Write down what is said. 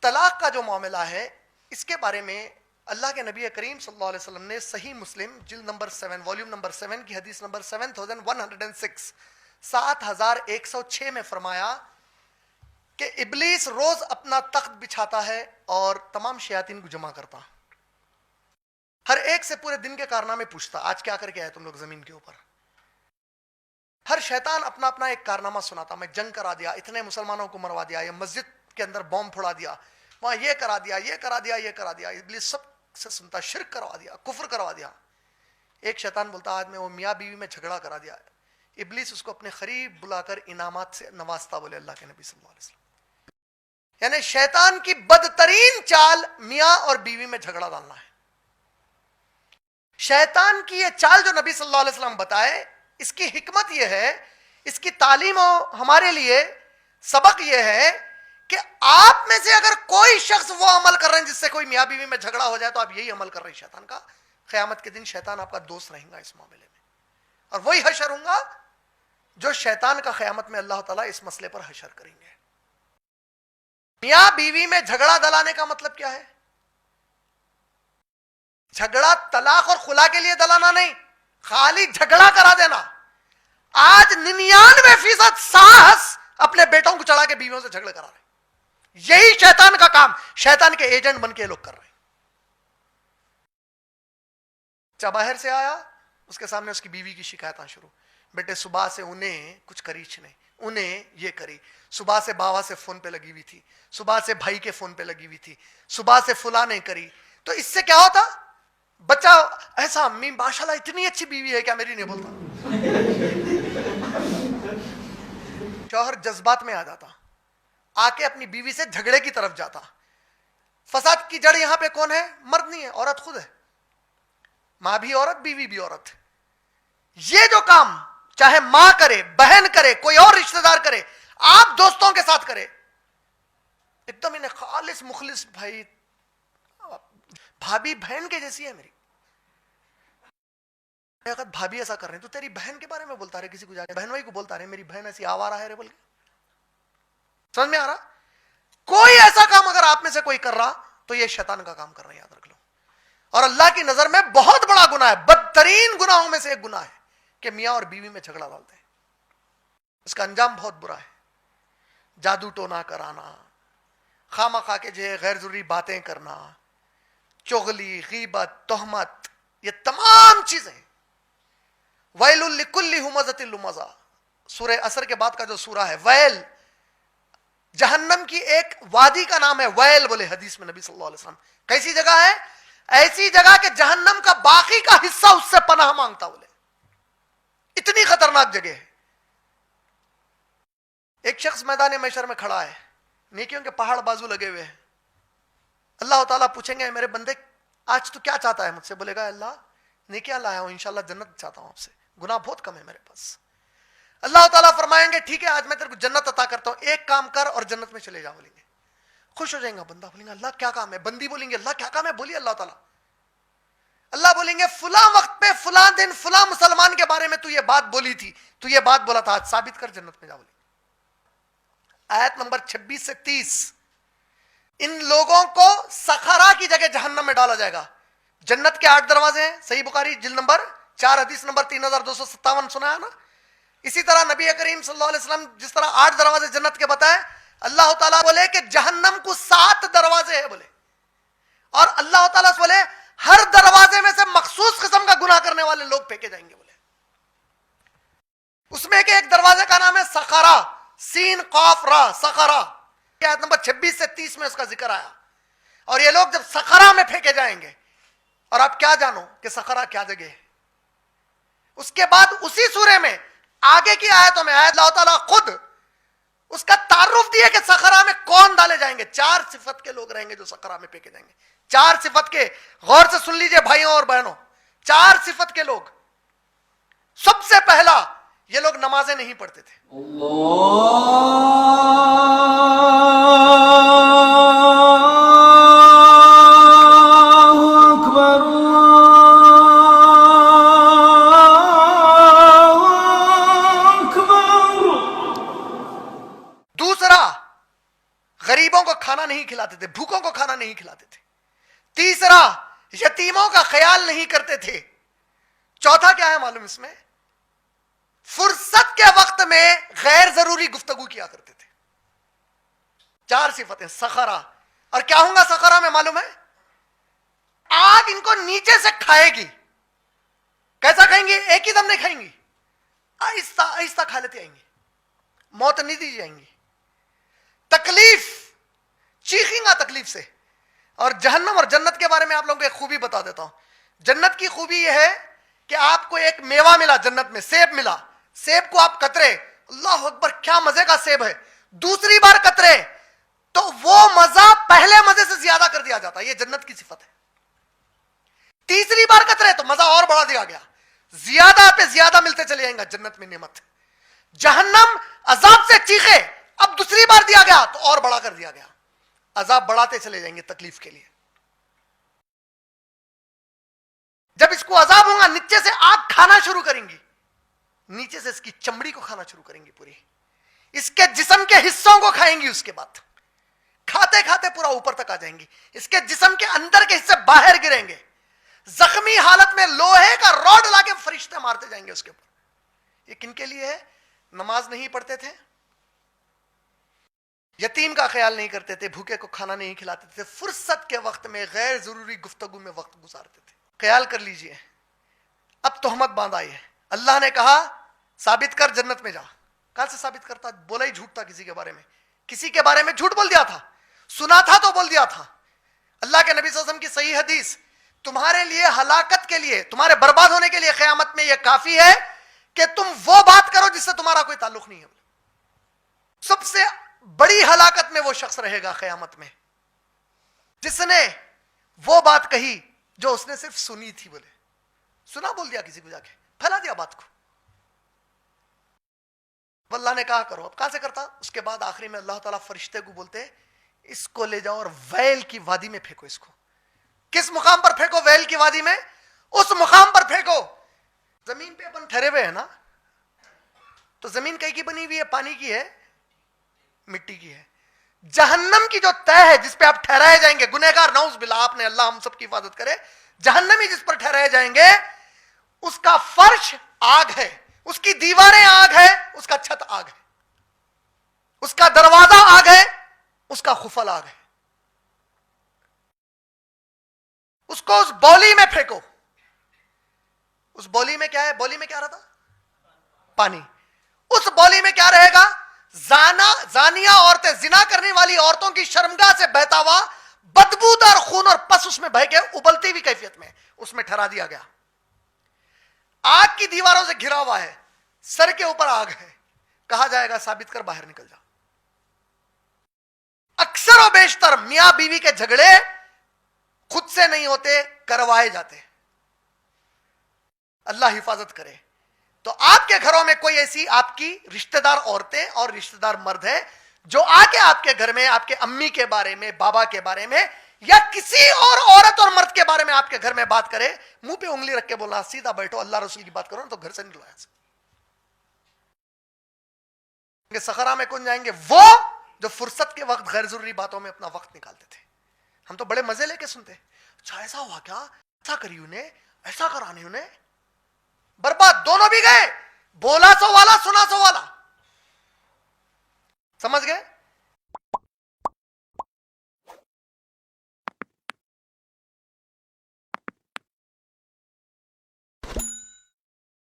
طلاق کا جو معاملہ ہے اس کے بارے میں اللہ کے نبی کریم صلی اللہ علیہ وسلم نے صحیح مسلم جلد نمبر 7 والیوم نمبر 7 کی حدیث نمبر 7106 7106 میں فرمایا کہ ابلیس روز اپنا تخت بچھاتا ہے اور تمام شیاطین کو جمع کرتا، ہر ایک سے پورے دن کے کارنامے پوچھتا، آج کیا کر کے آئے تم لوگ زمین کے اوپر. ہر شیطان اپنا اپنا ایک کارنامہ سناتا، میں جنگ کرا دیا، اتنے مسلمانوں کو مروا دیا، یا مسجد کے اندر بوم پھوڑا دیا، وہاں یہ کرا دیا، یہ کرا دیا، یہ کرا دیا. ابلیس سب سے سنتا، شرک کروا دیا، کفر کروا دیا. ایک شیطان بولتا آج میں وہ میاں بیوی میں جھگڑا کرا دیا. ابلیس اس کو اپنے قریب بلا کر انعامات سے نوازتا، بولے اللہ کے نبی صلی اللہ علیہ وسلم. یعنی شیطان کی بدترین چال میاں اور بیوی میں جھگڑا ڈالنا ہے. شیطان کی یہ چال جو نبی صلی اللہ علیہ وسلم بتائے، اس کی حکمت یہ ہے، اس کی تعلیم ہمارے لیے سبق یہ ہے کہ آپ میں سے اگر کوئی شخص وہ عمل کر رہے ہیں جس سے کوئی میاں بیوی میں جھگڑا ہو جائے تو آپ یہی عمل کر رہے ہیں شیطان کا. قیامت کے دن شیطان آپ کا دوست رہے گا اس معاملے میں، اور وہی حشر ہوں گا جو شیطان کا قیامت میں اللہ تعالیٰ اس مسئلے پر حشر کریں گے. میاں بیوی میں جھگڑا دلانے کا مطلب کیا ہے؟ جھگڑا طلاق اور خلا کے لیے دلانا نہیں، خالی جھگڑا کرا دینا. آج 99% ساس اپنے بیٹوں کو چڑھا کے بیویوں سے جھگڑے کرا رہے ہیں. یہی شیطان کا کام، شیطان کے ایجنٹ بن کے لوگ کر رہے ہیں. جب باہر سے آیا اس کے سامنے اس کی بیوی کی شکایتاں شروع، بیٹے صبح سے انہیں کچھ کریچ نہیں، انہیں یہ کری، صبح سے باوا سے فون پہ لگی ہوئی تھی، صبح سے بھائی کے فون پہ لگی ہوئی تھی، صبح سے فلاں نے کری. تو اس سے کیا ہوتا؟ بچہ ایسا، امی ماشاءاللہ اتنی اچھی بیوی ہے کیا میری، نہیں بولتا. شوہر جذبات میں آ جاتا، آ کے اپنی بیوی سے جھگڑے کی طرف جاتا. فساد کی جڑ یہاں پہ کون ہے؟ مرد نہیں ہے، عورت خود ہے. ماں بھی عورت، بیوی بھی عورت. یہ جو کام چاہے ماں کرے، بہن کرے، کوئی اور رشتہ دار کرے، آپ دوستوں کے ساتھ کرے، ایک دم انہیں خالص مخلص، بھائی بھابھی بہن کے جیسی ہے میری، بھابھی ایسا کر رہے ہیں تو تیری بہن کے بارے میں بولتا رہے، کسی کو جا کے بہن بھائی کو بولتا رہے میری بہن ایسی آوارہ ہے رے بول کے. سمجھ میں آ رہا؟ کوئی ایسا کام اگر آپ میں سے کوئی کر رہا تو یہ شیطان کا کام کر رہے ہیں، یاد رکھ لو. اور اللہ کی نظر میں بہت بڑا گناہ ہے، بدترین گناہوں میں سے ایک گناہ ہے کہ میاں اور بیوی میں جھگڑا ڈالتے ہیں. اس کا انجام بہت برا ہے. جادو ٹونا کرانا، خامہ خواہ کے جو غیر ضروری باتیں کرنا، چغلی، غیبت، تہمت، یہ تمام چیزیں. ویل لکل ہمزۃ لمزہ، سورہ عصر کے بعد کا جو سورہ ہے، ویل جہنم کی ایک وادی کا نام ہے. ویل بولے حدیث میں نبی صلی اللہ علیہ وسلم. کیسی جگہ ہے؟ ایسی جگہ کہ جہنم کا باقی کا حصہ اس سے پناہ مانگتا، بولے اتنی خطرناک جگہ ہے. ایک شخص میدان محشر میں کھڑا ہے، نیکیوں کے پہاڑ بازو لگے ہوئے ہیں. اللہ تعالیٰ پوچھیں گے میرے بندے آج تو کیا چاہتا ہے مجھ سے؟ بولے گا اللہ نیکیاں لایا ہوں، انشاءاللہ جنت چاہتا ہوں آپ سے، گناہ بہت کم ہے میرے پاس. اللہ تعالیٰ فرمائیں گے ٹھیک ہے آج میں تیرے کو جنت عطا کرتا ہوں، ایک کام کر اور جنت میں چلے جا. بولیں گے، خوش ہو جائیں گا بندہ، بولیں گے اللہ کیا کام ہے؟ بندی بولیں گے اللہ کیا کام ہے؟ بولیے اللہ تعالیٰ. اللہ بولیں گے فلاں وقت پہ فلاں دن فلاں مسلمان کے بارے میں تو یہ بات بولی تھی، تو یہ بات بولا تھا، آج ثابت کر، جنت میں جا. بولی آیت نمبر 26 سے 30. ان لوگوں کو سخرا کی جگہ جہنم میں ڈالا جائے گا. جنت کے 8 دروازے ہیں، صحیح بخاری جلد نمبر 4 حدیث نمبر 3257 سنا ہے نا. اسی طرح نبی کریم صلی اللہ علیہ وسلم جس طرح 8 دروازے جنت کے بتائے، اللہ تعالیٰ بولے کہ جہنم کو 7 دروازے ہیں بولے، اور اللہ تعالیٰ بولے ہر دروازے میں سے مخصوص قسم کا گناہ کرنے والے لوگ پھینکے جائیں گے. بولے اس میں کہ ایک دروازے کا نام ہے سخرا، سین قاف را، سخرا. آیت نمبر 26 سے 30 میں اس کا ذکر آیا. اور یہ لوگ جب سخرا میں پھینکے جائیں گے، اور آپ کیا جانو کہ سخرا کیا جگہ ہے. اس کے بعد اسی سورے میں آگے کی آیتوں میں اللہ تعالیٰ خود اس کا تعارف دیا کہ سخرا میں کون ڈالے جائیں گے. 4 صفت کے لوگ رہیں گے جو سخرا میں پھینکے جائیں گے. 4 صفت کے، غور سے سن لیجئے بھائیوں اور بہنوں، 4 صفت کے لوگ. سب سے پہلا، یہ لوگ نمازیں نہیں پڑھتے تھے. غریبوں کو کھانا نہیں کھلاتے کھلاتے تھے, بھوکوں کو کھانا نہیں کھلاتے تھے. تیسرا, یتیموں کا خیال نہیں کرتے تھے. چوتھا کیا ہے معلوم اس میں؟ فرصت کے وقت میں غیر ضروری گفتگو کیا کرتے تھے. 4 صفتیں. سخرا, اور کیا ہوں گا سخرا میں معلوم ہے؟ آگ ان کو نیچے سے کھائے گی. کیسا کھائیں گے؟ ایک ہی دم نہیں کھائیں گی, آہستہ آہستہ کھا لیتے آئیں گے, موت نہیں دی جائیں گی. تکلیف, چیخیں گا تکلیف سے. اور جہنم اور جنت کے بارے میں آپ لوگوں کو ایک خوبی بتا دیتا ہوں. جنت کی خوبی یہ ہے کہ آپ کو ایک میوہ ملا جنت میں, سیب ملا. سیب کو آپ کترے, اللہ اکبر کیا مزے کا سیب ہے, دوسری بار کترے تو وہ مزہ پہلے مزے سے زیادہ کر دیا جاتا ہے. یہ جنت کی صفت ہے. تیسری بار کترے تو مزہ اور بڑھا دیا گیا, زیادہ پہ زیادہ ملتے چلے جائیں گا جنت میں نعمت. جہنم عذاب سے چیخے, اب دوسری بار دیا گیا تو اور بڑا کر دیا گیا, عذاب بڑھاتے چلے جائیں گے تکلیف کے لیے. جب اس کو عذاب ہوگا نیچے سے آگ کھانا شروع کریں گی, نیچے سے اس کی چمڑی کو کھانا شروع کریں گی, پوری اس کے جسم کے حصوں کو کھائیں گی. اس کے بعد کھاتے کھاتے پورا اوپر تک آ جائیں گی. اس کے جسم کے اندر کے حصے باہر گریں گے. زخمی حالت میں لوہے کا راڈ لا کے فرشتے مارتے جائیں گے اس کے اوپر. یہ کن کے لیے ہے؟ نماز نہیں پڑھتے تھے, یتیم کا خیال نہیں کرتے تھے, بھوکے کو کھانا نہیں کھلاتے تھے, فرصت کے وقت میں غیر ضروری گفتگو میں وقت گزارتے تھے. خیال کر لیجئے, اب تہمت باندھا ہے. اللہ نے کہا ثابت کر جنت میں جا. کہاں سے ثابت کرتا؟ بولا ہی جھوٹ تھا کسی کے بارے میں, کسی کے بارے میں جھوٹ بول دیا تھا, سنا تھا تو بول دیا تھا. اللہ کے نبی صلی اللہ علیہ وسلم کی صحیح حدیث, تمہارے لیے ہلاکت کے لیے, تمہارے برباد ہونے کے لیے قیامت میں یہ کافی ہے کہ تم وہ بات کرو جس سے تمہارا کوئی تعلق نہیں ہے. سب سے بڑی ہلاکت میں وہ شخص رہے گا قیامت میں جس نے وہ بات کہی جو اس نے صرف سنی تھی. بولے سنا, بول دیا کسی کو, جا کے پھیلا دیا بات کو. اللہ نے کہا کرو. اب کہاں سے کرتا؟ اس کے بعد آخری میں اللہ تعالیٰ فرشتے کو بولتے اس کو لے جاؤ اور ویل کی وادی میں پھینکو. اس کو کس مقام پر پھینکو؟ ویل کی وادی میں. اس مقام پر پھینکو. زمین پہ اپن ٹھہرے ہوئے ہیں نا, تو زمین کہیں کی بنی ہوئی ہے؟ پانی کی ہے, مٹی کی ہے. جہنم کی جو طے ہے جس پہ آپ ٹھہرائے جائیں گے, گنہگار نعوذ باللہ, آپ نے اللہ ہم سب کی حفاظت کرے, جہنمی جس پر ٹھہرائے جائیں گے اس کا فرش آگ ہے, اس کی دیواریں آگ ہے, اس کا چھت آگ ہے, اس کا دروازہ آگ ہے, اس کا خفل آگ ہے. اس کو اس بولی میں پھینکو. اس بولی میں کیا ہے؟ بولی میں کیا رہتا؟ پانی. اس بولی میں کیا رہے گا؟ زانیہ عورتیں, زنا کرنے والی عورتوں کی شرمگاہ سے بہتا ہوا بدبودار خون اور پس اس میں بہہ کے ابلتی ہوئی کیفیت میں اس میں ٹھہرا دیا گیا. آگ کی دیواروں سے گھرا ہوا ہے, سر کے اوپر آگ ہے. کہا جائے گا ثابت کر, باہر نکل جا. اکثر و بیشتر میاں بیوی کے جھگڑے خود سے نہیں ہوتے, کروائے جاتے. اللہ حفاظت کرے. تو آپ کے گھروں میں کوئی ایسی آپ کی رشتہ دار عورتیں اور رشتہ دار مرد ہیں جو آ کے آپ کے گھر میں آپ کے امی کے بارے میں, بابا کے بارے میں, یا کسی اور عورت اور مرد کے بارے میں آپ کے گھر میں بات کرے, منہ پہ انگلی رکھ کے بولنا سیدھا بیٹھو, اللہ رسول کی بات کرو نا, تو گھر سے نکلو. سخرا میں کون جائیں گے؟ وہ جو فرصت کے وقت غیر ضروری باتوں میں اپنا وقت نکالتے تھے. ہم تو بڑے مزے لے کے سنتے, اچھا ایسا ہوا کیا, ایسا کری انہیں, ایسا کرانے انہیں. برباد, دونوں بھی گئے. بولا سو والا, سنا سو والا. سمجھ گئے؟